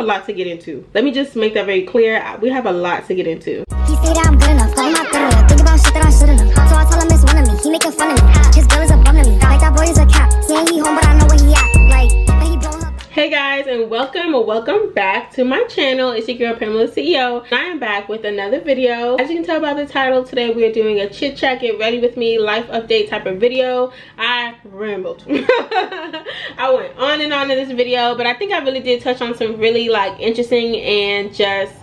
lot to get into. Let me just make that very clear. We have a lot to get into. He say that I'm good enough, but I'm not good enough. Think about shit that I shouldn't have. So I tell him it's one of me. He making fun of me. His girl is above me. Like that boy is a cap. Saying he home, but I know where he at. Like, but he blowing up. Hey guys, and welcome back to my channel. It's your girl Pamela CEO. I am back with another video. As you can tell by the title, today we are doing a chit chat get ready with me life update type of video. I rambled. I went on and on in this video, but I think I really did touch on some really like interesting and just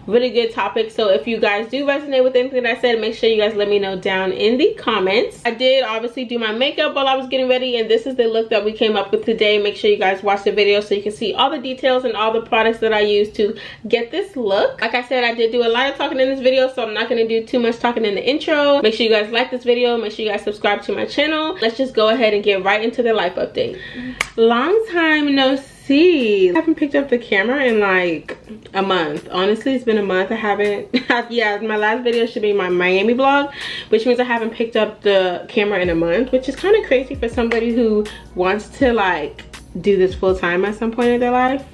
really good topics. So if you guys do resonate with anything that I said, make sure you guys let me know down in the comments. I did obviously do my makeup while I was getting ready, and this is the look that we came up with today. Make sure you guys watch the video so you can see all the details and all the products that I used to get this look. Like I said, I did do a lot of talking in this video, so I'm not going to do too much talking in the intro. Make sure you guys like this video. Make sure you guys subscribe to my channel. Let's just go ahead and get right into the life update. Long time no see. I haven't picked up the camera in like a month. Honestly, it's been a month. I haven't. Yeah, my last video should be my Miami vlog, which means I haven't picked up the camera in a month, which is kind of crazy for somebody who wants to like do this full time at some point in their life.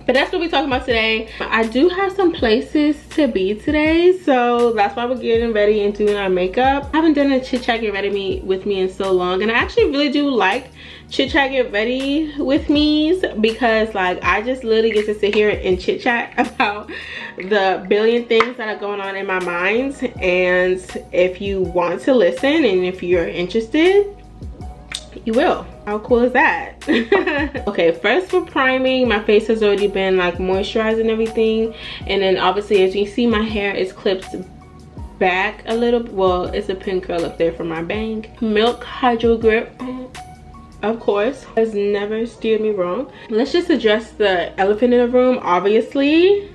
But that's what we're talking about today. I do have some places to be today, so that's why we're getting ready and doing our makeup. I haven't done a chit chat get ready with me in so long, and I actually really do like chit chat get ready with me's because like I just literally get to sit here and chit chat about the billion things that are going on in my mind. And if you want to listen and if you're interested, you will. How cool is that? Okay, first for priming, my face has already been like moisturized and everything, and then obviously as you see, my hair is clipped back a little. Well, it's a pin curl up there for my bang. Milk Hydro Grip, of course, has never steered me wrong. Let's just address the elephant in the room. Obviously,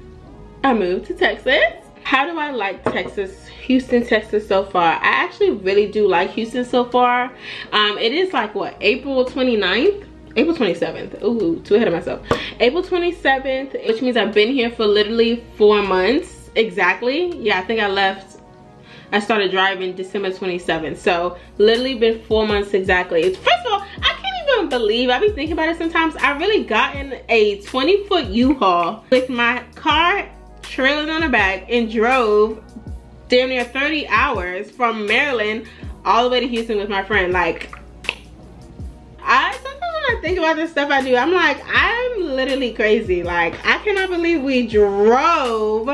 I moved to Texas. How do I like Texas, Houston, Texas so far? I actually really do like Houston so far. It is like what, April 29th? April 27th. Ooh, too ahead of myself. April 27th, which means I've been here for literally 4 months exactly. Yeah, I think I started driving December 27th. So literally been 4 months exactly. First of all, I can't even believe, I be thinking about it sometimes, I really got in a 20-foot U-Haul with my car trailing on the back and drove damn near 30 hours from Maryland all the way to Houston with my friend. Like, sometimes when I think about the stuff I do, I'm like, I'm literally crazy. Like, I cannot believe we drove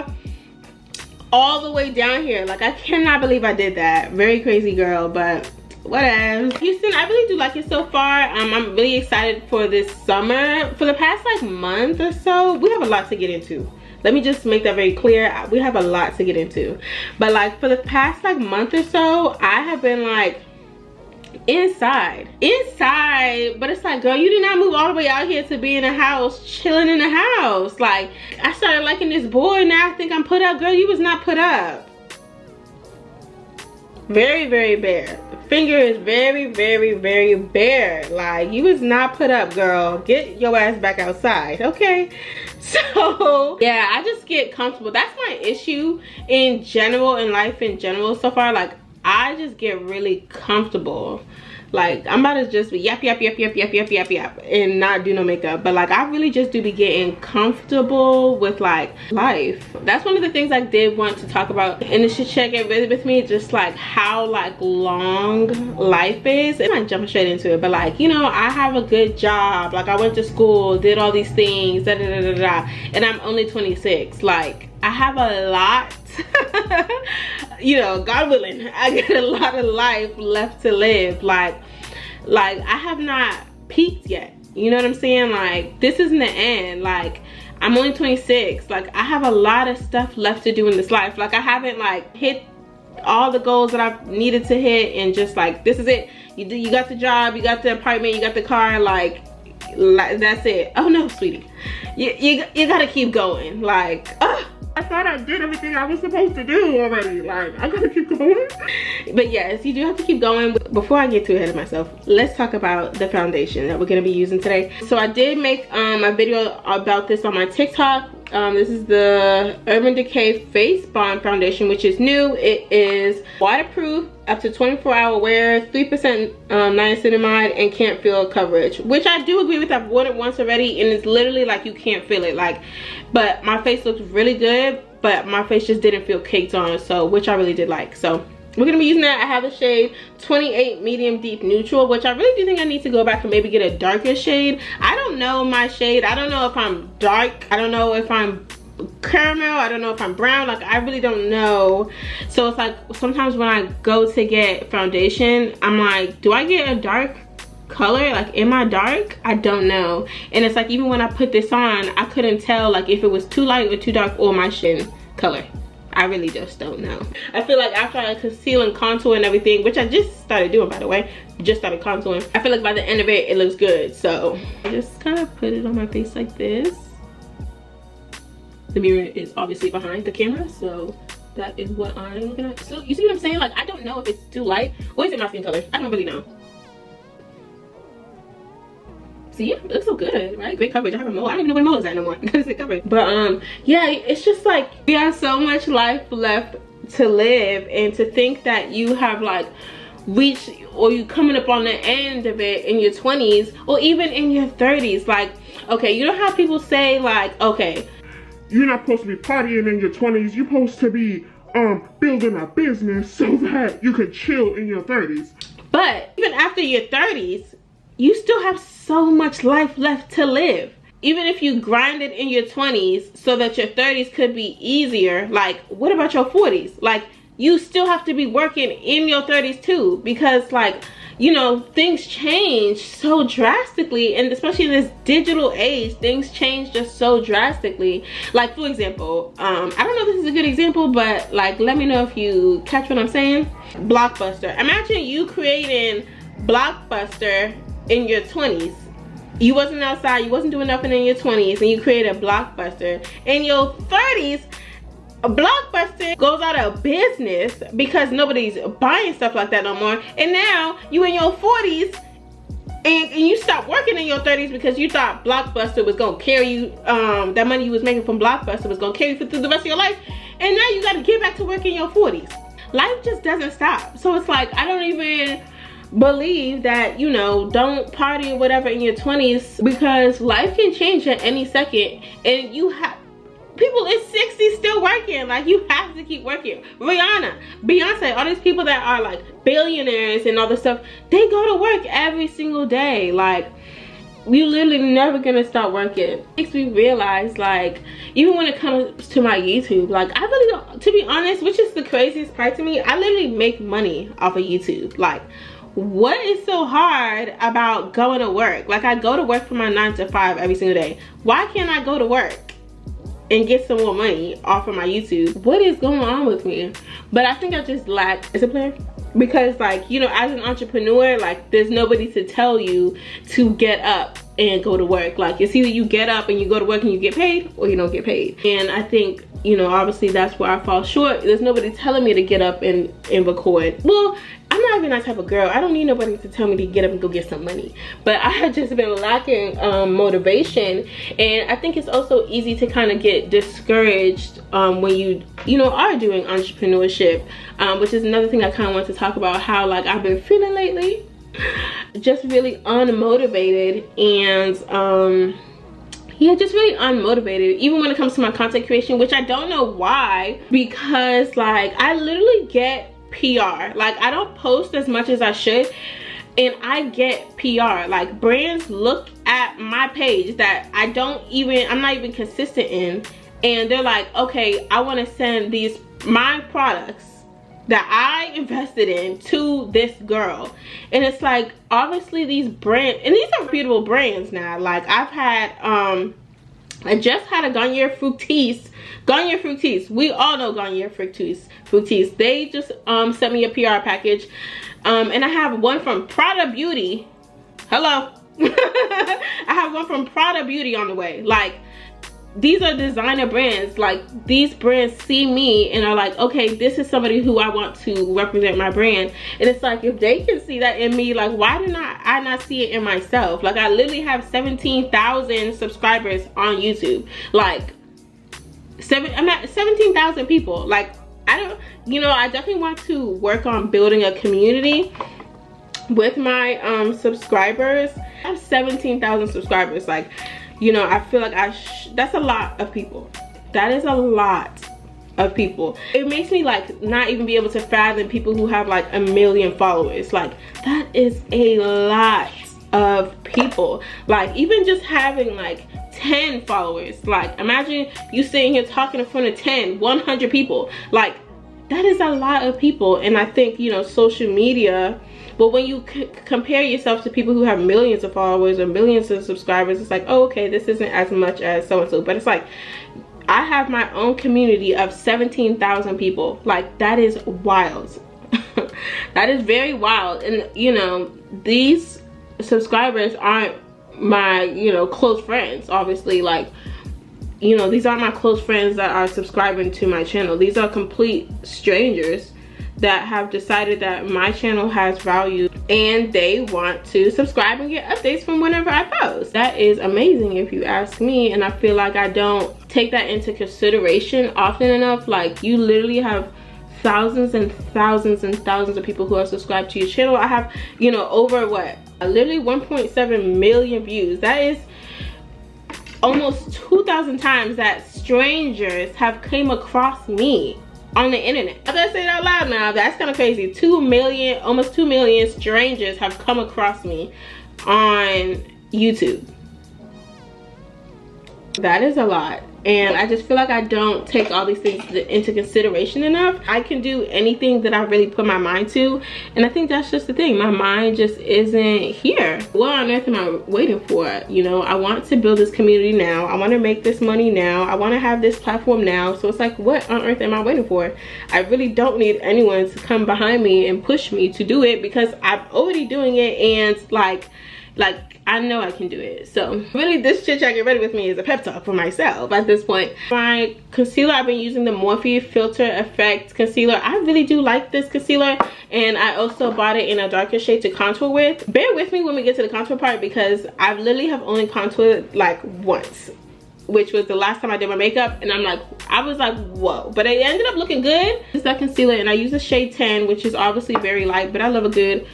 all the way down here. Like, I cannot believe I did that. Very crazy girl, but whatever. Houston, I really do like it so far. I'm really excited for this summer. For the past like month or so, we have a lot to get into. Let me just make that very clear. We have a lot to get into. But like for the past like month or so, I have been like inside. But it's like, girl, you did not move all the way out here to be in a house, chilling in a house. Like, I started liking this boy, now I think I'm put up. Girl, you was not put up. Very, very bare. Finger is very, very, very bare. Like, you was not put up, girl. Get your ass back outside, okay? So yeah, I just get comfortable. That's my issue in general, in life in general so far. Like, I just get really comfortable. Like, I'm about to just be yap and not do no makeup. But like, I really just do be getting comfortable with like life. That's one of the things I did want to talk about in the chit chat get ready with me, just like how like long life is. And I'm jumping straight into it, but like, you know, I have a good job. Like, I went to school, did all these things, and I'm only 26. Like, I have a lot. You know, God willing, I got a lot of life left to live. Like I have not peaked yet, you know what I'm saying? Like, this isn't the end. Like, I'm only 26. Like, I have a lot of stuff left to do in this life. Like, I haven't like hit all the goals that I've needed to hit, and just like, this is it. You got the job, you got the apartment, you got the car, like that's it. Oh no, sweetie, you gotta keep going. Like, I thought I did everything I was supposed to do already. Like, I gotta keep going. But yes, you do have to keep going. Before I get too ahead of myself, let's talk about the foundation that we're gonna be using today. So I did make a video about this on my TikTok. This is the Urban Decay Face Bond Foundation, which is new. It is waterproof, up to 24-hour wear, 3% niacinamide, and can't feel coverage, which I do agree with. I've worn it once already, and it's literally like you can't feel it. Like, but my face looks really good, but my face just didn't feel caked on, so which I really did like. So we're gonna be using that. I have the shade 28 medium deep neutral, which I really do think I need to go back and maybe get a darker shade. I don't know my shade. I don't know if I'm dark, I don't know if I'm caramel, I don't know if I'm brown. Like, I really don't know. So it's like sometimes when I go to get foundation, I'm like, do I get a dark color? Like, am I dark? I don't know. And it's like, even when I put this on, I couldn't tell like if it was too light or too dark, or my skin color. I really just don't know. I feel like after I conceal and contour and everything, which I just started doing, by the way, just started contouring, I feel like by the end of it, it looks good. So I just kind of put it on my face like this. The mirror is obviously behind the camera, so that is what I'm looking at. So you see what I'm saying? Like, I don't know if it's too light or is it my skin color. I don't really know. See, yeah, it looks so good, right? Great coverage. I have a mole. I don't even know where the mole is at no more because it's covered. But yeah, it's just like we have so much life left to live, and to think that you have like reached, or you coming up on the end of it in your 20s or even in your 30s. Like, okay, you know how people say like, okay, you're not supposed to be partying in your 20s. You're supposed to be building a business so that you can chill in your 30s. But even after your 30s, you still have so much life left to live. Even if you grinded in your 20s so that your 30s could be easier, like, what about your 40s? Like, you still have to be working in your 30s too, because like, you know, things change so drastically, and especially in this digital age, things change just so drastically. Like, for example, I don't know if this is a good example, but like, let me know if you catch what I'm saying. Blockbuster. Imagine you creating Blockbuster in your 20s. You wasn't outside, you wasn't doing nothing in your 20s, and you created a Blockbuster. In your 30s, a Blockbuster goes out of business because nobody's buying stuff like that no more. And now you in your 40s, and you stop working in your 30s because you thought Blockbuster was gonna carry you, that money you was making from Blockbuster was gonna carry you through the rest of your life. And now you gotta get back to work in your 40s. Life just doesn't stop. So it's like, I don't even believe that, you know, don't party or whatever in your 20s, because life can change at any second, and you have people in 60s still working. Like, you have to keep working. Rihanna, Beyonce, all these people that are like billionaires and all this stuff, they go to work every single day. Like, you literally never gonna stop working. It makes me realize, like, even when it comes to my YouTube, like, I really don't, to be honest, which is the craziest part to me, I literally make money off of YouTube. Like, what is so hard about going to work? Like, I go to work for my 9 to 5 every single day. Why can't I go to work and get some more money off of my YouTube? What is going on with me? But I think I just lack discipline, because like, you know, as an entrepreneur, like, there's nobody to tell you to get up and go to work. Like, it's either you get up and you go to work and you get paid, or you don't get paid. And I think, you know, obviously that's where I fall short. There's nobody telling me to get up and record. Well, I'm not even that type of girl. I don't need nobody to tell me to get up and go get some money. But I have just been lacking motivation. And I think it's also easy to kind of get discouraged when you know, are doing entrepreneurship, which is another thing I kind of want to talk about, how like I've been feeling lately. Just really unmotivated, and yeah, just really unmotivated, even when it comes to my content creation, which I don't know why, because like, I literally get PR. Like, I don't post as much as I should, and I get PR. Like, brands look at my page that I'm not even consistent in, and they're like, okay, I want to send my products that I invested in to this girl. And it's like, obviously these brands, and these are reputable brands now. Like, I've had I just had a Garnier Fructis. We all know Garnier Fructis. They just sent me a PR package, and I have one from Prada Beauty. Hello. I have one from Prada Beauty on the way. Like, these are designer brands. Like, these brands see me and are like, okay, this is somebody who I want to represent my brand. And it's like, if they can see that in me, like, why do I not see it in myself? Like, I literally have 17,000 subscribers on YouTube. Like, I'm at 17,000 people. Like, I definitely want to work on building a community with my subscribers. I have 17,000 subscribers. Like, I feel like that's a lot of people. That is a lot of people. It makes me like not even be able to fathom people who have like 1 million followers. Like, that is a lot of people. Like, even just having like 10 followers, like imagine you sitting here talking in front of 100 people. Like, that is a lot of people. And I think, social media, but when you compare yourself to people who have millions of followers or millions of subscribers, it's like, oh, okay, this isn't as much as so-and-so. But it's like, I have my own community of 17,000 people. Like, that is wild. That is very wild. And, these subscribers aren't my, close friends, obviously. Like, these aren't my close friends that are subscribing to my channel. These are complete strangers that have decided that my channel has value and they want to subscribe and get updates from whenever I post. That is amazing if you ask me, and I feel like I don't take that into consideration often enough. Like, you literally have thousands and thousands and thousands of people who are subscribed to your channel. I have, over what? Literally 1.7 million views. That is almost 2,000 times that strangers have came across me on the internet. I gotta say it out loud now. That's kind of crazy. 2 million, almost 2 million strangers have come across me on YouTube. That is a lot. And I just feel like I don't take all these things into consideration enough. I can do anything that I really put my mind to, and I think that's just the thing. My mind just isn't here. What on earth am I waiting for? I want to build this community now. I want to make this money now. I want to have this platform now. So it's like, what on earth am I waiting for? I really don't need anyone to come behind me and push me to do it, because I'm already doing it, and like I know I can do it. So really, this Chit Chat Get Ready With Me is a pep talk for myself at this point. My concealer, I've been using the Morphe Filter Effect concealer. I really do like this concealer, and I also bought it in a darker shade to contour with. Bear with me when we get to the contour part, because I literally have only contoured like once, which was the last time I did my makeup, and I was like, whoa. But it ended up looking good. It's that concealer, and I use the shade 10, which is obviously very light, but I love a good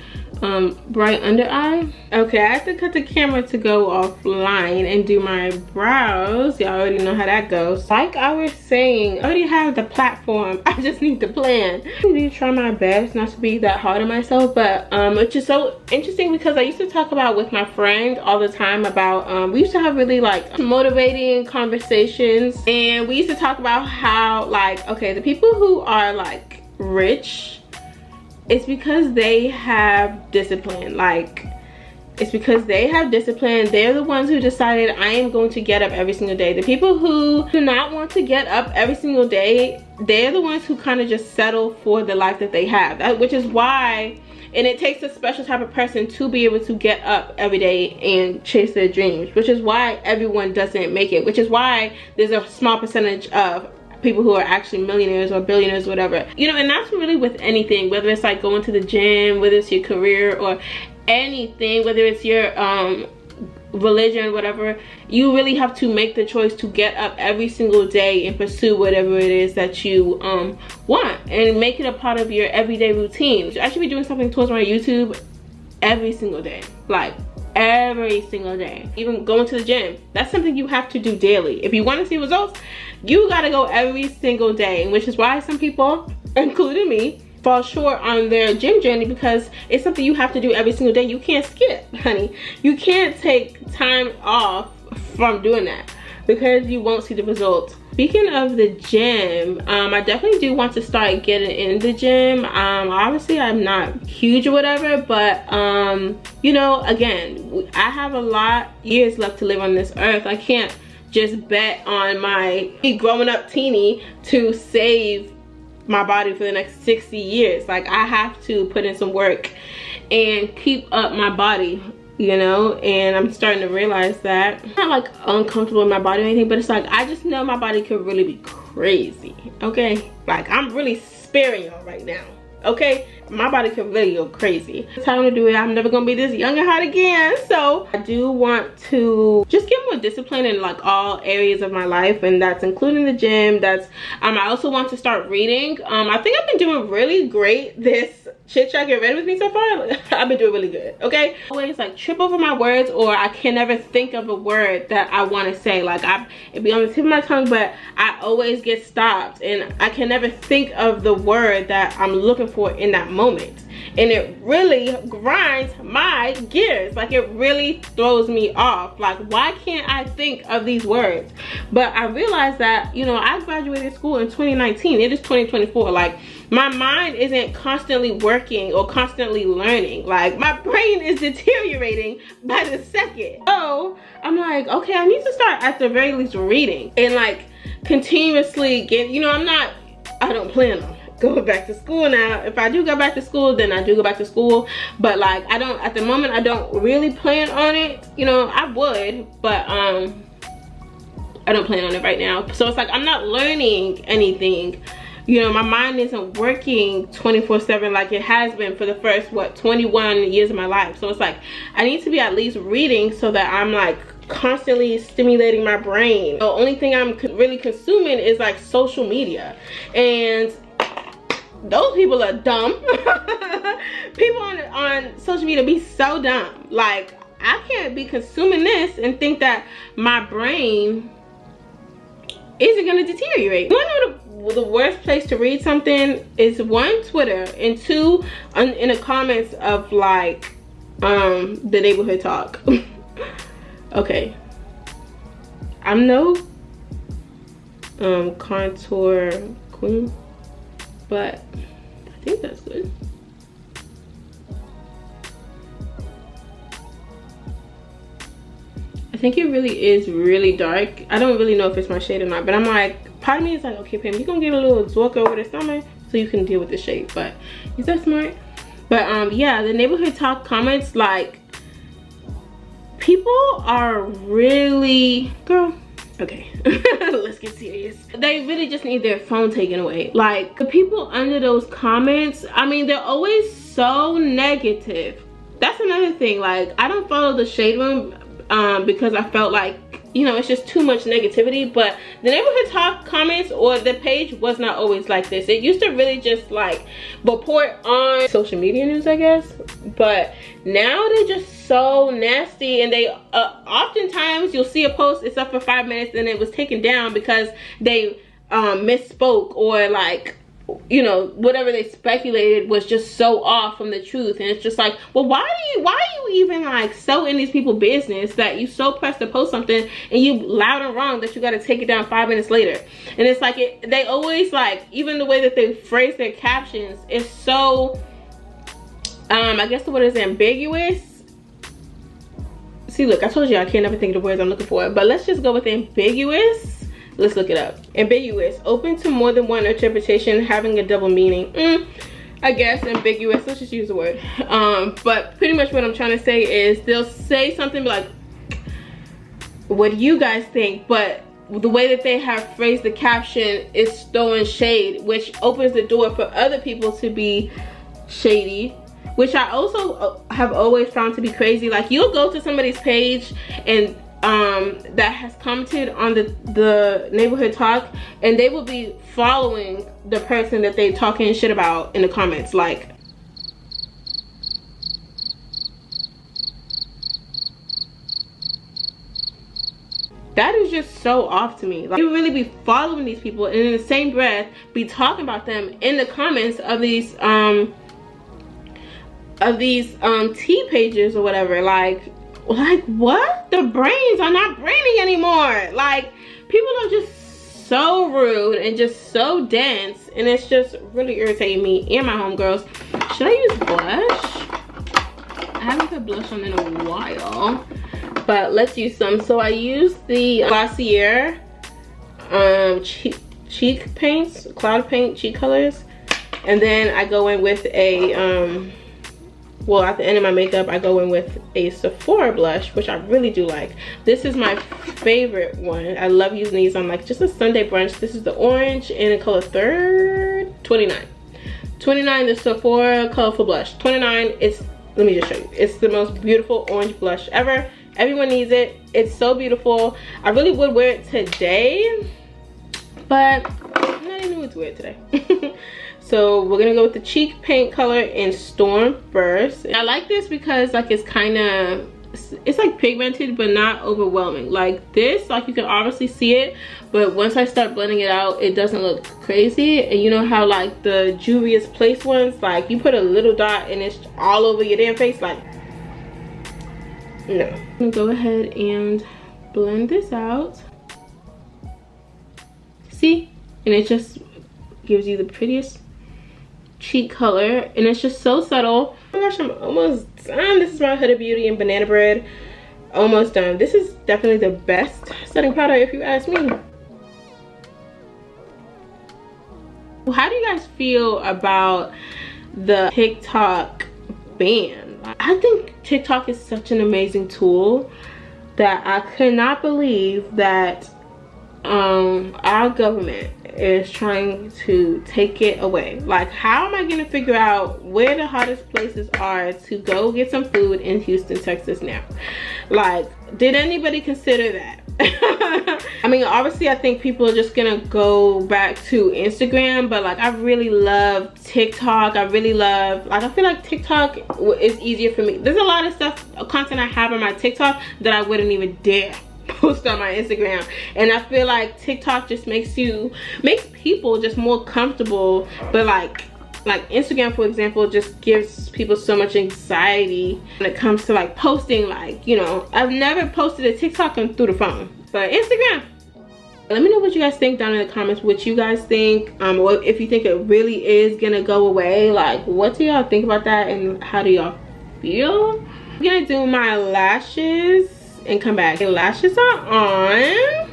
bright under eye. Okay, I have to cut the camera to go offline and do my brows. Y'all already know how that goes. Like I was saying, I already have the platform. I just need the plan. I need to try my best not to be that hard on myself, but which is so interesting, because I used to talk about with my friend all the time about we used to have really like motivating conversations, and we used to talk about how, like, okay, the people who are like rich, it's because they have discipline. Like, it's because they have discipline. They're the ones who decided, I am going to get up every single day. The people who do not want to get up every single day, they're the ones who kind of just settle for the life that they have. Which is why, and it takes a special type of person to be able to get up every day and chase their dreams, which is why everyone doesn't make it, which is why there's a small percentage of people who are actually millionaires or billionaires, whatever. And that's really with anything, whether it's like going to the gym, whether it's your career or anything, whether it's your religion, whatever. You really have to make the choice to get up every single day and pursue whatever it is that you want, and make it a part of your everyday routine. I should be doing something towards my YouTube every single day, like every single day. Even going to the gym, that's something you have to do daily. If you want to see results, you gotta go every single day, which is why some people, including me, fall short on their gym journey, because it's something you have to do every single day. You can't skip, honey. You can't take time off from doing that, because you won't see the results. Speaking of the gym, I definitely do want to start getting in the gym. Obviously I'm not huge or whatever, but again, I have a lot years left to live on this earth. I can't just bet on my growing up teeny to save my body for the next 60 years. Like, I have to put in some work and keep up my body, and I'm starting to realize that. I'm not like uncomfortable in my body or anything, but it's like, I just know my body could really be crazy, okay? Like, I'm really sparing y'all right now, okay? My body can really go crazy. It's time to do it. I'm never gonna be this young and hot again. So I do want to just get more discipline in like all areas of my life, and that's including the gym. That's I also want to start reading. I think I've been doing really great this Chit Chat Get Ready With Me so far. I've been doing really good, okay? I always like trip over my words, or I can never think of a word that I want to say. Like it'd be on the tip of my tongue, but I always get stopped and I can never think of the word that I'm looking for in that moment, and it really grinds my gears. Like it really throws me off. Like, why can't I think of these words? But I realized that, you know, I graduated school in 2019. It is 2024. Like, my mind isn't constantly working or constantly learning. Like, my brain is deteriorating by the second. So I'm like, okay, I need to start at the very least reading and like continuously get, you know, I don't plan on going back to school now. If I do go back to school, then I do go back to school, but like at the moment I don't really plan on it. You know, I would, but I don't plan on it right now. So it's like I'm not learning anything. You know, my mind isn't working 24/7 like it has been for the first 21 years of my life. So it's like I need to be at least reading so that I'm like constantly stimulating my brain. The only thing I'm really consuming is like social media, and those people are dumb. People on social media be so dumb. Like, I can't be consuming this and think that my brain isn't gonna deteriorate. You wanna know the worst place to read something is? One, Twitter, and two, in the comments of like the neighborhood talk. Okay, I'm no contour queen, but I think that's good. I think it really is really dark. I don't really know if it's my shade or not, but I'm like, part of me is like, okay, Pam, you're gonna get a little Zorka over the summer so you can deal with the shade. But is that smart? But yeah, the neighborhood talk comments, like, people are really, girl, okay, let's get serious. They really just need their phone taken away. Like, the people under those comments, I mean, they're always so negative. That's another thing. Like, I don't follow the shade room because I felt like, you know, it's just too much negativity. But the neighborhood talk comments or the page was not always like this. It used to really just like report on social media news, I guess, but now they're just so nasty. And they oftentimes you'll see a post, it's up for 5 minutes, and it was taken down because they misspoke, or like, you know, whatever they speculated was just so off from the truth. And it's just like, well, why are you even like so in these people's business that you so pressed to post something and you loud and wrong that you got to take it down 5 minutes later? And it's like, they always, like, even the way that they phrase their captions is so I guess the word is ambiguous. See, look, I told you I can't ever think of the words I'm looking for, but let's just go with ambiguous. Let's look it up. Ambiguous, open to more than one interpretation, having a double meaning. I guess ambiguous, let's just use the word. But pretty much what I'm trying to say is they'll say something like, what do you guys think? But the way that they have phrased the caption is throwing shade, which opens the door for other people to be shady, which I also have always found to be crazy. Like, you'll go to somebody's page and that has commented on the neighborhood talk, and they will be following the person that they talking shit about in the comments. Like, that is just so off to me. Like, you really be following these people and in the same breath be talking about them in the comments of these tea pages or whatever. Like what? The brains are not braining anymore. Like, people are just so rude and just so dense, and it's just really irritating me and my homegirls. Should I use blush? I haven't put blush on in a while, but let's use some. So I use the Glossier cheek paints, cloud paint cheek colors, and then I go in with a well, at the end of my makeup, I go in with a Sephora blush, which I really do like. This is my favorite one. I love using these on like just a Sunday brunch. This is the orange in the color 29. $29, the Sephora Colorful Blush. $29, it's, let me just show you. It's the most beautiful orange blush ever. Everyone needs it. It's so beautiful. I really would wear it today, but I'm not in the mood to wear it today. So we're gonna go with the cheek paint color in Storm first. I like this because like it's kind of, it's like pigmented but not overwhelming. Like this, like you can obviously see it, but once I start blending it out, it doesn't look crazy. And you know how like the Juvia's Place ones, like you put a little dot and it's all over your damn face, like no. I'm gonna go ahead and blend this out. See? And it just gives you the prettiest cheek color, and it's just so subtle. Oh my gosh, I'm almost done. This is my Huda Beauty and Banana Bread. Almost done. This is definitely the best setting powder if you ask me. How do you guys feel about the TikTok ban? I think TikTok is such an amazing tool that I could not believe that our government is trying to take it away. Like, how am I gonna figure out where the hottest places are to go get some food in Houston, Texas now? Like, did anybody consider that? I mean, obviously I think people are just gonna go back to Instagram, but like I really love TikTok. I really love, like, I feel like TikTok is easier for me. There's a lot of stuff, content I have on my TikTok that I wouldn't even dare post on my Instagram, and I feel like TikTok just makes people just more comfortable. But like Instagram, for example, just gives people so much anxiety when it comes to like posting. Like, you know, I've never posted a TikTok through the phone, but Instagram. Let me know what you guys think down in the comments, what you guys think, or if you think it really is gonna go away. Like, what do y'all think about that, and how do y'all feel? I'm gonna do my lashes and come back. The lashes are on.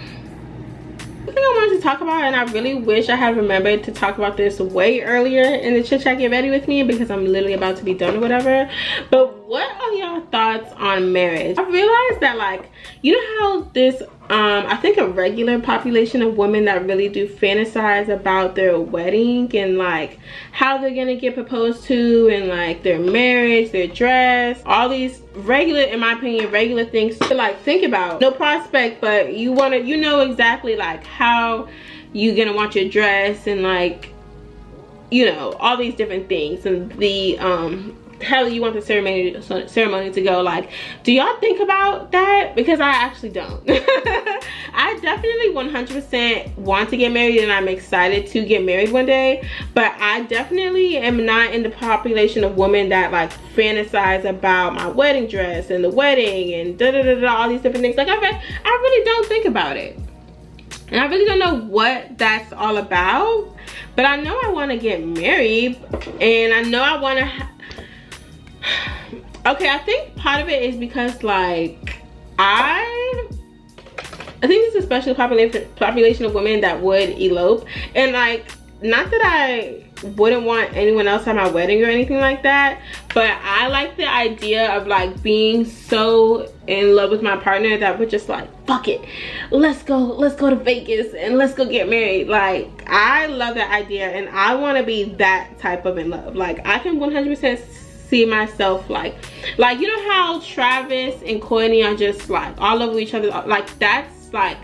The thing I wanted to talk about, and I really wish I had remembered to talk about this way earlier in the Chit Chat Get Ready With Me, because I'm literally about to be done or whatever. But what are y'all thoughts on marriage? I realized that, like, you know how this I think a regular population of women that really do fantasize about their wedding and like how they're gonna get proposed to, and like their marriage, their dress, all these regular, in my opinion, regular things to like think about. No prospect, but you know exactly like how you're gonna want your dress, and like, you know, all these different things, and the how you want the ceremony to go. Like, do y'all think about that? Because I actually don't. I definitely 100% want to get married, and I'm excited to get married one day, but I definitely am not in the population of women that like fantasize about my wedding dress and the wedding and all these different things. Like, I really don't think about it, and I really don't know what that's all about. But I know I want to get married, and I know I want to okay, I think part of it is because like I think it's a special population of women that would elope, and like, not that I wouldn't want anyone else at my wedding or anything like that, but I like the idea of like being so in love with my partner that we're just like, fuck it, let's go to Vegas and let's go get married. Like, I love that idea, and I want to be that type of in love. Like, I can 100% see myself like you know how Travis and Courtney are just like all over each other. Like, that's like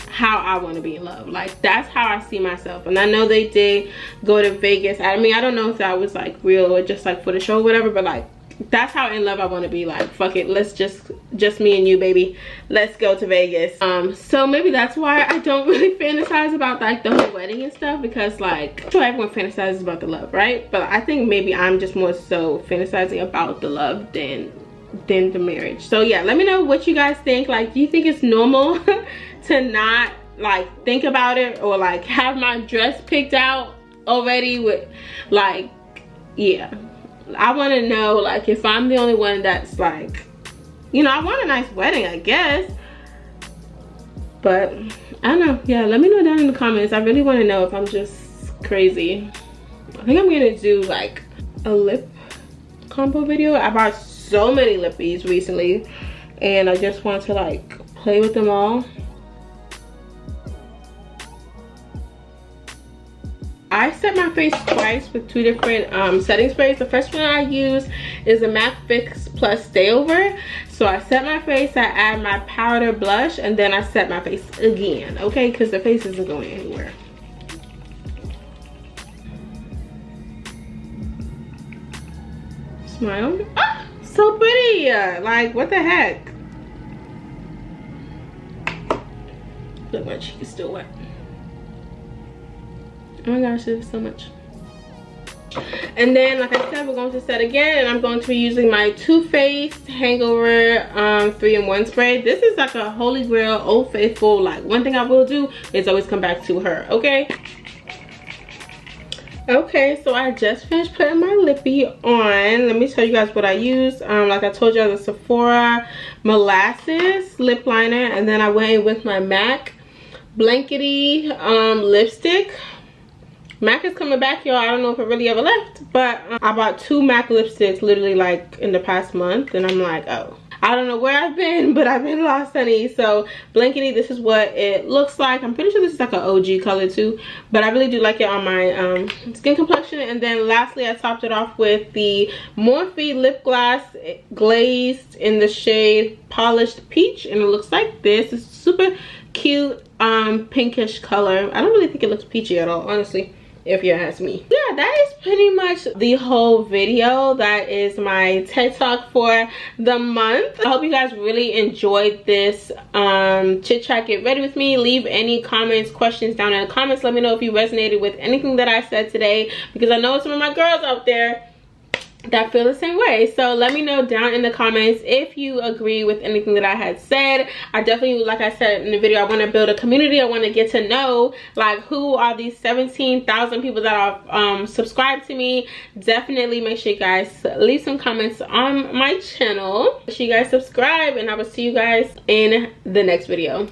how I want to be in love. Like, that's how I see myself. And I know they did go to Vegas. I mean, I don't know if that was like real or just like for the show or whatever, but like, that's how in love I want to be. Like, fuck it, let's just me and you, baby, let's go to Vegas. So maybe that's why I don't really fantasize about like the whole wedding and stuff, because like, I'm sure everyone fantasizes about the love, right? But I think maybe I'm just more so fantasizing about the love than the marriage. So yeah, let me know what you guys think. Like, do you think it's normal to not like think about it, or like have my dress picked out already with like, yeah, I want to know like if I'm the only one that's like, you know, I want a nice wedding, I guess, but I don't know. Yeah, let me know down in the comments. I really want to know if I'm just crazy. I think I'm gonna do like a lip combo video. I bought so many lippies recently, and I just want to like play with them all. I set my face twice with 2 different setting sprays. The first one I use is a MAC Fix Plus Stay Over. So I set my face, I add my powder blush, and then I set my face again, okay? Because the face isn't going anywhere. Smile. Ah, so pretty. Like, what the heck? Look, my cheek is still wet. Oh my gosh, there's so much. And then, like I said, we're going to set again, and I'm going to be using my Too Faced Hangover 3-in-1 spray. This is like a holy grail, old faithful. Like, one thing I will do is always come back to her, okay? Okay, so I just finished putting my lippy on. Let me tell you guys what I used. Like I told you, the Sephora Molasses lip liner, and then I went in with my MAC Blankety lipstick. MAC is coming back, y'all. I don't know if it really ever left, but I bought 2 MAC lipsticks literally like in the past month, and I'm like, oh, I don't know where I've been, but I've been lost, honey. So Blankety, this is what it looks like. I'm pretty sure this is like an OG color too, but I really do like it on my skin complexion. And then lastly, I topped it off with the Morphe lip gloss glazed in the shade Polished Peach, and it looks like this. It's super cute pinkish color. I don't really think it looks peachy at all, honestly, if you ask me. Yeah, that is pretty much the whole video. That is my TED Talk for the month. I hope you guys really enjoyed this chit chat get ready with me. Leave any comments, questions down in the comments. Let me know if you resonated with anything that I said today, because I know some of my girls out there that feel the same way. So let me know down in the comments if you agree with anything that I had said. I definitely, like I said in the video, I want to build a community. I want to get to know like who are these 17,000 people that are subscribed to me. Definitely make sure you guys leave some comments on my channel. Make sure you guys subscribe, and I will see you guys in the next video.